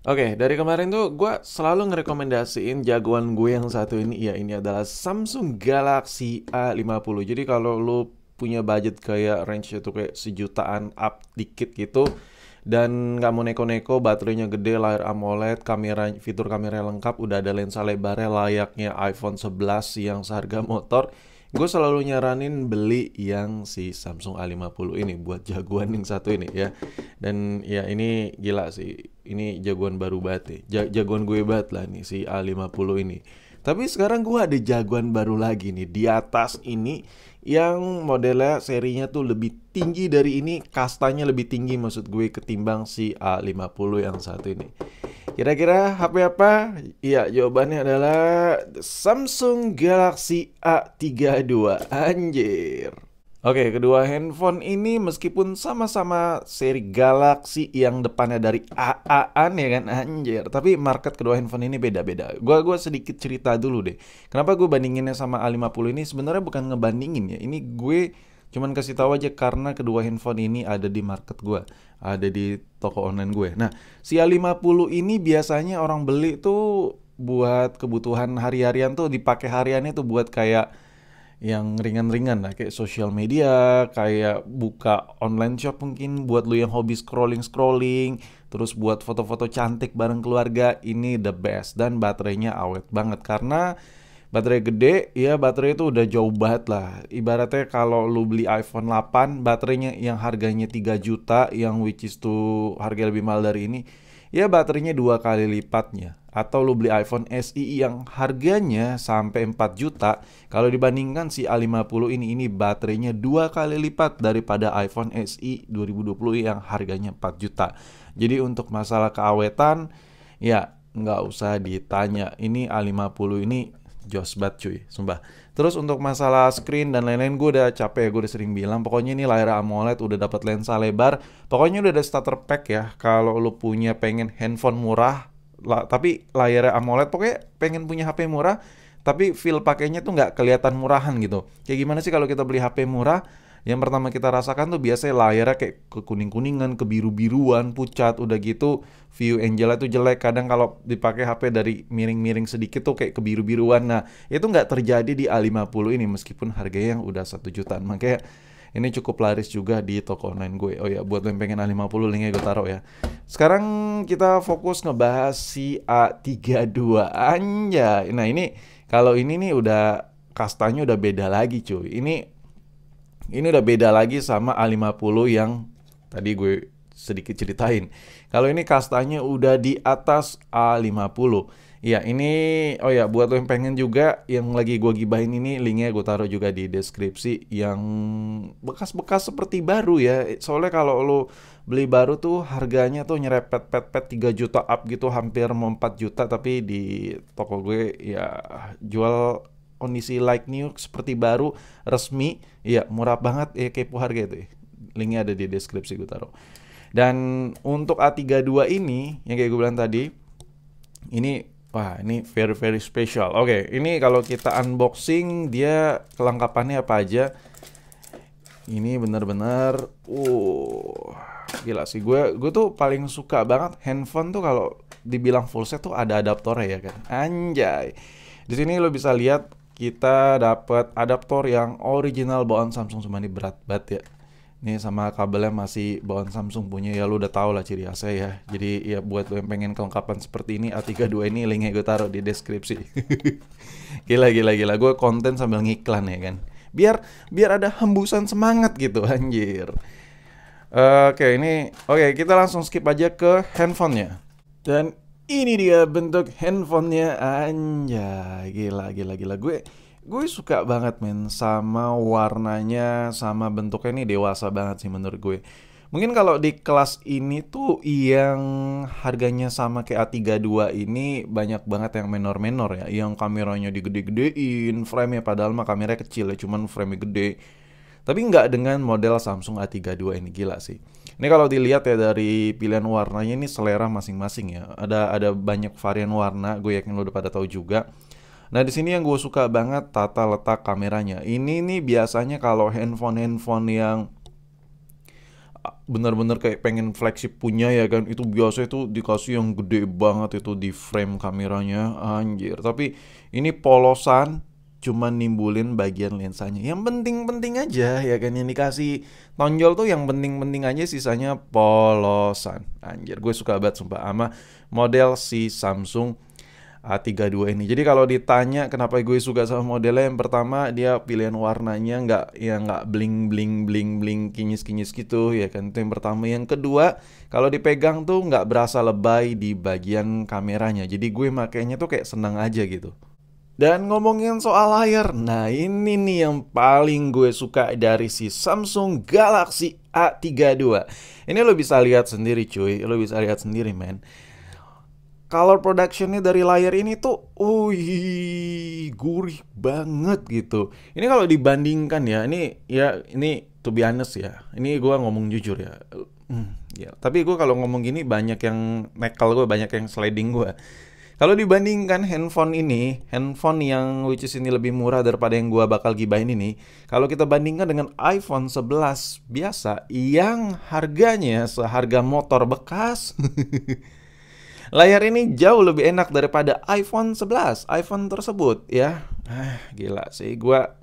Oke, dari kemarin tuh gue selalu ngerekomendasiin jagoan gue yang satu ini. Ya, ini adalah Samsung Galaxy A50. Jadi kalau lu punya budget kayak range itu kayak sejutaan up dikit gitu, dan nggak mau neko-neko, baterainya gede, layar AMOLED, fitur kamera lengkap, udah ada lensa lebarnya layaknya iPhone 11 yang seharga motor. Gue selalu nyaranin beli yang si Samsung A50 ini buat jagoan yang satu ini ya. Dan ya ini gila sih. Ini jagoan baru banget nih. Jagoan gue banget lah nih si A50 ini. Tapi sekarang gue ada jagoan baru lagi nih di atas ini yang modelnya serinya tuh lebih tinggi dari ini, kastanya lebih tinggi maksud gue ketimbang si A50 yang satu ini. Kira-kira HP apa? Iya, jawabannya adalah Samsung Galaxy A32. Anjir. Oke, kedua handphone ini meskipun sama-sama seri Galaxy yang depannya dari AA-an ya kan, anjir. Tapi market kedua handphone ini beda-beda. Gua sedikit cerita dulu deh. Kenapa gue bandinginnya sama A50 ini? Sebenarnya bukan ngebandingin ya. Ini gue cuman kasih tahu aja karena kedua handphone ini ada di market gue, ada di toko online gue. Nah, si A50 ini biasanya orang beli tuh buat kebutuhan hari-harian tuh, dipakai hariannya tuh buat kayak yang ringan-ringan lah kayak sosial media, kayak buka online shop mungkin buat lu yang hobi scrolling-scrolling, terus buat foto-foto cantik bareng keluarga, ini the best dan baterainya awet banget karena baterai gede, ya baterai itu udah jauh banget lah. Ibaratnya kalau lu beli iPhone 8, baterainya yang harganya 3 juta, yang which is tuh harga lebih mahal dari ini, ya baterainya dua kali lipatnya. Atau lu beli iPhone SE yang harganya sampai 4 juta, kalau dibandingkan si A50 ini baterainya dua kali lipat daripada iPhone SE 2020 yang harganya 4 juta. Jadi untuk masalah keawetan, ya nggak usah ditanya. Ini A50 ini jos banget cuy, sumpah. Terus untuk masalah screen dan lain-lain gue udah capek, gue udah sering bilang. Pokoknya ini layar AMOLED, udah dapat lensa lebar. Pokoknya udah ada starter pack ya. Kalau lu punya pengen handphone murah, tapi layar AMOLED, pokoknya pengen punya HP murah, tapi feel pakainya tuh nggak kelihatan murahan gitu. Kayak gimana sih kalau kita beli HP murah? Yang pertama kita rasakan tuh biasanya layarnya kayak ke kuning-kuningan, ke biru-biruan, pucat, udah gitu view Angela tuh jelek. Kadang kalau dipakai HP dari miring-miring sedikit tuh kayak ke biru-biruan. Nah, itu nggak terjadi di A50 ini meskipun harganya yang udah 1 jutaan. Makanya ini cukup laris juga di toko online gue. Oh ya, buat yang pengen A50 linknya gue taruh ya. Sekarang kita fokus ngebahas si A32 anjay. Nah, ini kalau ini nih udah kastanya udah beda lagi cuy. Ini udah beda lagi sama A50 yang tadi gue sedikit ceritain. Kalau ini kastanya udah di atas A50. Ya ini, oh ya buat lo yang pengen juga yang lagi gue gibahin ini, linknya gue taruh juga di deskripsi, yang bekas-bekas seperti baru ya. Soalnya kalau lo beli baru tuh harganya tuh nyerepet pet 3 juta up gitu, hampir mau 4 juta, tapi di toko gue ya jual kondisi like new seperti baru resmi, iya murah banget ya, kepo harga itu ya. Linknya ada di deskripsi gue taruh. Dan untuk A32 ini yang kayak gue bilang tadi, ini wah ini very very special. Oke, ini kalau kita unboxing dia kelengkapannya apa aja. Ini bener-bener gila sih, gue tuh paling suka banget handphone tuh kalau dibilang full set tuh ada adaptornya ya kan. Anjay. Di sini lo bisa lihat kita dapat adaptor yang original bawaan Samsung, cuma ini berat banget ya. Ini sama kabelnya masih bawaan Samsung punya, ya lu udah tau lah ciri khasnya ya. Jadi ya buat lu yang pengen kelengkapan seperti ini, A32 ini linknya gue taruh di deskripsi. Gila gila gila, gue konten sambil ngiklan ya kan. Biar biar ada hembusan semangat gitu anjir. Oke, kita langsung skip aja ke handphonenya. Dan ini dia bentuk handphonenya, anjay, gila gila gila. Gue suka banget men sama warnanya, sama bentuknya, ini dewasa banget sih menurut gue. Mungkin kalau di kelas ini tuh yang harganya sama kayak A32 ini banyak banget yang menor-menor ya, yang kameranya digede-gedein, frame-nya padahal mah kameranya kecil ya, cuman frame-nya gede. Tapi nggak dengan model Samsung A32 ini, gila sih. Ini kalau dilihat ya dari pilihan warnanya, ini selera masing-masing ya. Ada banyak varian warna, gue yakin lo udah pada tahu juga. Nah di sini yang gue suka banget tata letak kameranya. Ini nih biasanya kalau handphone-handphone yang bener-bener kayak pengen flagship punya ya kan, itu biasa itu dikasih yang gede banget itu di frame kameranya, anjir. Tapi ini polosan, cuman nimbulin bagian lensanya yang penting-penting aja ya kan, yang dikasih tonjol tuh yang penting-penting aja, sisanya polosan. Anjir, gue suka banget sumpah sama model si Samsung A32 ini. Jadi kalau ditanya kenapa gue suka sama modelnya, yang pertama dia pilihan warnanya nggak bling bling bling bling kinyis kinyis gitu ya kan, itu yang pertama. Yang kedua, kalau dipegang tuh nggak berasa lebay di bagian kameranya, jadi gue makainya tuh kayak senang aja gitu. Dan ngomongin soal layar, nah ini nih yang paling gue suka dari si Samsung Galaxy A32. Ini lo bisa lihat sendiri cuy, lo bisa lihat sendiri men. Color productionnya dari layar ini tuh, gurih banget gitu. Ini kalau dibandingkan ya, ini to be honest ya, ini gue ngomong jujur ya. Ya. Tapi gue kalau ngomong gini banyak yang nekal gue, banyak yang sliding gue. Kalau dibandingkan handphone yang which is ini lebih murah daripada yang gua bakal gibahin ini. Kalau kita bandingkan dengan iPhone 11 biasa yang harganya seharga motor bekas. Layar ini jauh lebih enak daripada iPhone 11, iPhone tersebut ya. Gila sih, gua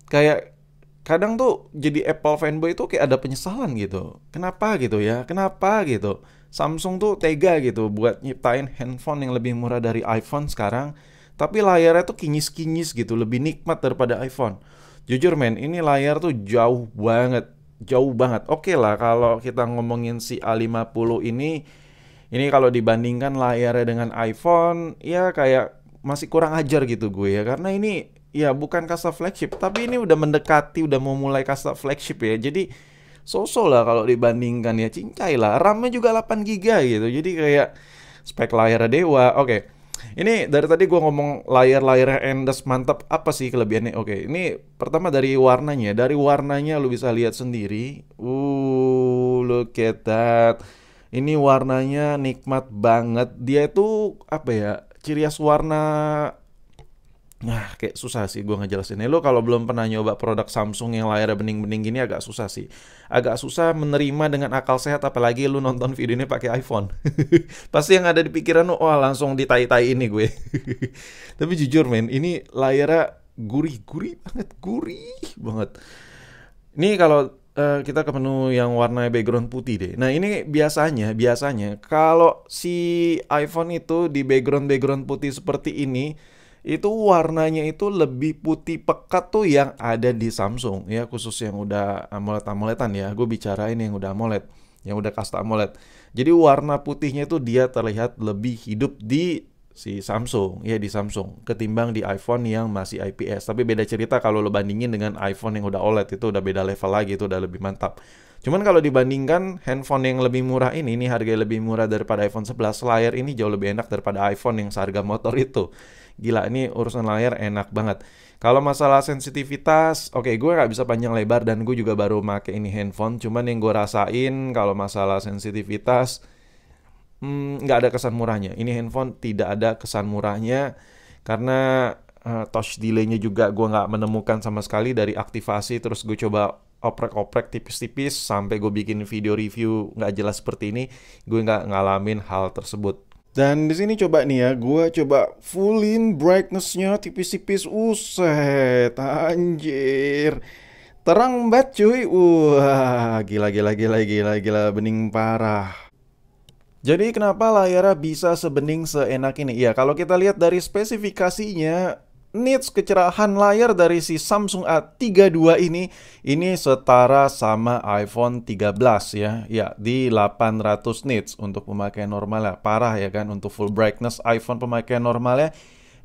kayak kadang tuh jadi Apple fanboy tuh kayak ada penyesalan gitu. Kenapa gitu ya? Kenapa gitu? Samsung tuh tega gitu buat nyiptain handphone yang lebih murah dari iPhone sekarang, tapi layarnya tuh kinyis-kinyis gitu, lebih nikmat daripada iPhone. Jujur men, ini layar tuh jauh banget, jauh banget. Oke lah kalau kita ngomongin si A50 ini kalau dibandingkan layarnya dengan iPhone, ya kayak masih kurang ajar gitu gue ya. Karena ini ya bukan kasta flagship, tapi ini udah mendekati, udah mau mulai kasta flagship ya. Jadi so-so lah kalau dibandingkan ya, cincai lah. RAM-nya juga 8 GB gitu. Jadi kayak spek layarnya dewa. Oke. Ini dari tadi gue ngomong layar-layarnya endes mantap, apa sih kelebihannya? Oke, ini pertama dari warnanya. Dari warnanya lu bisa lihat sendiri. Look at that. Ini warnanya nikmat banget. Dia itu apa ya? Ciri khas warna. Nah, kayak susah sih gue ngejelasinnya. Lo kalau belum pernah nyoba produk Samsung yang layarnya bening-bening gini agak susah sih. Agak susah menerima dengan akal sehat, apalagi lu nonton videonya pakai iPhone. Pasti yang ada di pikiran lo, wah langsung ditai-tai ini gue. Tapi jujur men, ini layarnya gurih-gurih banget, gurih banget. Ini kalau kita ke menu yang warna background putih deh. Nah ini biasanya kalau si iPhone itu di background putih seperti ini, itu warnanya itu lebih putih pekat tuh yang ada di Samsung ya, khusus yang udah AMOLED-AMOLEDan ya. Gue bicarain yang udah AMOLED, yang udah custom AMOLED. Jadi warna putihnya itu dia terlihat lebih hidup di si Samsung ya, di Samsung ketimbang di iPhone yang masih IPS. Tapi beda cerita kalau lo bandingin dengan iPhone yang udah OLED, itu udah beda level lagi, itu udah lebih mantap. Cuman kalau dibandingkan handphone yang lebih murah ini harganya lebih murah daripada iPhone 11, layar ini jauh lebih enak daripada iPhone yang seharga motor itu. Gila, ini urusan layar enak banget. Kalau masalah sensitivitas, oke, gue nggak bisa panjang lebar dan gue juga baru make ini handphone. Cuman yang gue rasain kalau masalah sensitivitas, nggak ada kesan murahnya. Ini handphone tidak ada kesan murahnya karena touch delay-nya juga gue nggak menemukan sama sekali dari aktivasi. Terus gue coba oprek-oprek tipis-tipis sampai gue bikin video review nggak jelas seperti ini, gue nggak ngalamin hal tersebut. Dan di sini coba nih ya, gue coba fullin brightness-nya tipis-tipis. Uset, anjir. Terang banget cuy. Wah, gila, bening parah. Jadi kenapa layarnya bisa sebening seenak ini? Ya, kalau kita lihat dari spesifikasinya, nits kecerahan layar dari si Samsung A32 ini setara sama iPhone 13 ya. Ya, di 800 nits untuk pemakaian normalnya. Parah ya kan, untuk full brightness iPhone pemakaian normalnya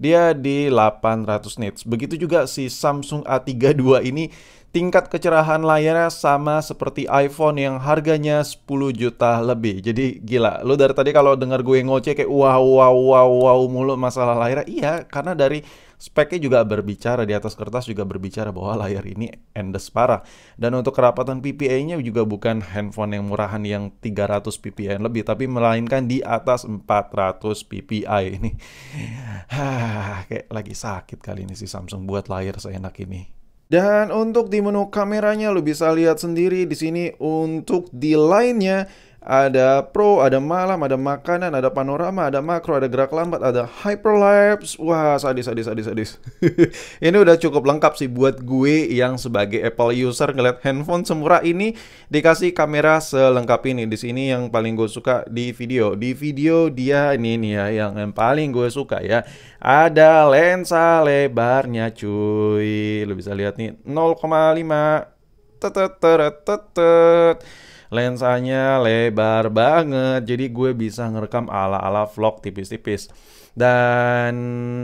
dia di 800 nits. Begitu juga si Samsung A32 ini, tingkat kecerahan layarnya sama seperti iPhone yang harganya 10 juta lebih. Jadi gila, lu dari tadi kalau dengar gue ngoceh kayak wow mulu masalah layar. Iya, karena dari speknya juga berbicara, di atas kertas juga berbicara bahwa layar ini endes parah. Dan untuk kerapatan PPI-nya juga bukan handphone yang murahan yang 300 PPI lebih, tapi melainkan di atas 400 PPI ini. Kayak lagi sakit kali ini si Samsung buat layar seenak ini. Dan untuk di menu kameranya lu bisa lihat sendiri di sini untuk di lainnya ada pro, ada malam, ada makanan, ada panorama, ada makro, ada gerak lambat, ada hyperlapse. Wah, sadis, sadis, sadis, sadis. Ini udah cukup lengkap sih buat gue yang sebagai Apple user ngeliat handphone semurah ini dikasih kamera selengkap ini. Di sini yang paling gue suka di video. Di video dia ini nih ya yang paling gue suka ya. Ada lensa lebarnya cuy. Lu bisa lihat nih 0,5 tetet tetet tetet. Lensanya lebar banget, jadi gue bisa ngerekam ala-ala vlog tipis-tipis. Dan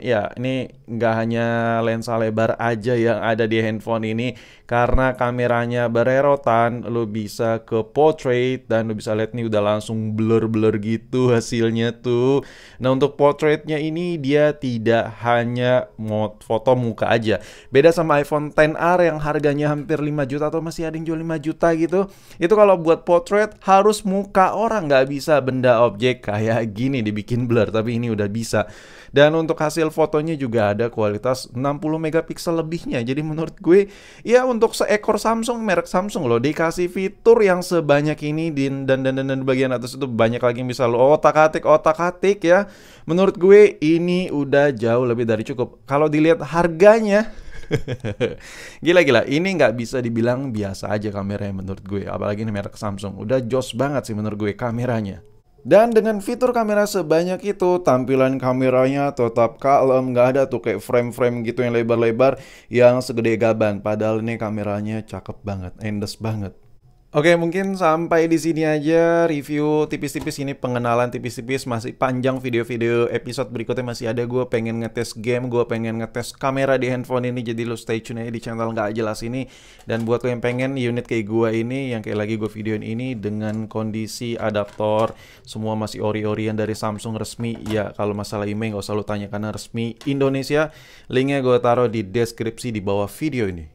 ya ini nggak hanya lensa lebar aja yang ada di handphone ini, karena kameranya bererotan, lo bisa ke portrait dan lo bisa lihat nih udah langsung blur-blur gitu hasilnya tuh. Nah untuk portraitnya ini dia tidak hanya mau foto muka aja. Beda sama iPhone XR yang harganya hampir 5 juta atau masih ada yang jual 5 juta gitu. Itu kalau buat portrait harus muka orang, nggak bisa benda objek kayak gini dibikin blur, tapi ini udah bisa. Dan untuk hasil fotonya juga ada kualitas 60 megapiksel lebihnya. Jadi menurut gue ya untuk seekor Samsung, merek Samsung loh, dikasih fitur yang sebanyak ini dan bagian atas itu banyak lagi yang bisa lo otak-atik ya. Menurut gue ini udah jauh lebih dari cukup. Kalau dilihat harganya gila-gila, ini nggak bisa dibilang biasa aja kameranya menurut gue. Apalagi ini merek Samsung, udah jos banget sih menurut gue kameranya. Dan dengan fitur kamera sebanyak itu, tampilan kameranya tetap kalem, nggak ada tuh kayak frame-frame gitu yang lebar-lebar yang segede gaban. Padahal ini kameranya cakep banget, endes banget. Oke, mungkin sampai di sini aja review tipis-tipis ini, pengenalan tipis-tipis. Masih panjang video-video episode berikutnya, masih ada. Gue pengen ngetes game, gue pengen ngetes kamera di handphone ini. Jadi lo stay tune aja di channel nggak jelas ini. Dan buat lo yang pengen unit kayak gue ini, yang kayak lagi gue videoin ini dengan kondisi adaptor semua masih ori-orian dari Samsung resmi. Ya kalau masalah email nggak usah lo tanya karena resmi Indonesia. Linknya gue taruh di deskripsi di bawah video ini.